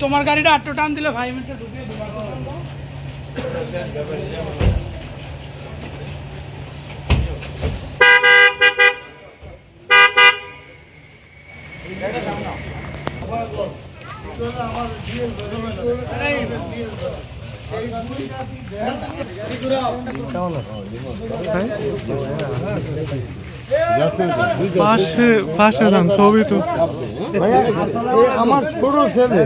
তোমার গাড়িটা আটটো টান দিলে ভাই মিনিটে ঢুকিয়ে দেবো। পাশে দাম ছবি তো আমার ছোট ছেলে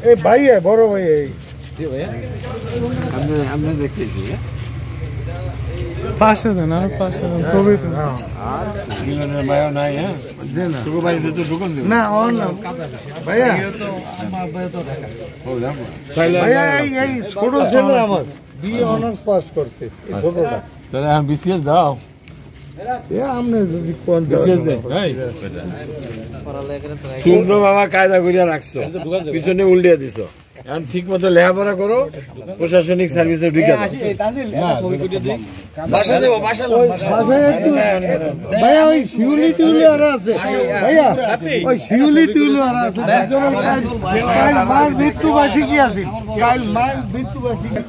এই ভাইয়া বড় ভাই আমরা দেখতেছি পাশে দেন আর পাশে দেন ছবি তো মায়া নাই। হ্যাঁ তোর বাড়িতে তো ঢুকুন না ওর না ভাইয়া ভাইয়া এই ছোট ছেলে আমার বিএ অনার্স পাস করছে ছোটটা। তাহলে আমি বিসিএস দাও আপনি যদি কোন সুন্দর বাবা কায়দা করিয়া রাখছো, পিছনে উল্টিয়া দিছো। এখন ঠিক মতো লেখাপড়া করো, প্রশাসনিক সার্ভিসে ঢুকে ভাইয়া ওই শিউলি টিউলি আর আছে ভাইয়া ওই শিউলি টিউলি আর আছে মায়ের মৃত্যু বার্ষিকী আছে মায়ের মৃত্যু বার্ষিকী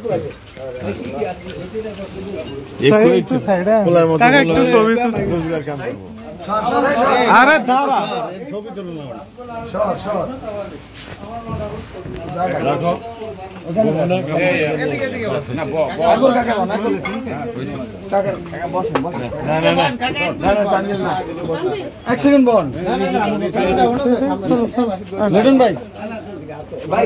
আরে দাঁড়া এক সেকেন্ড বল ভাই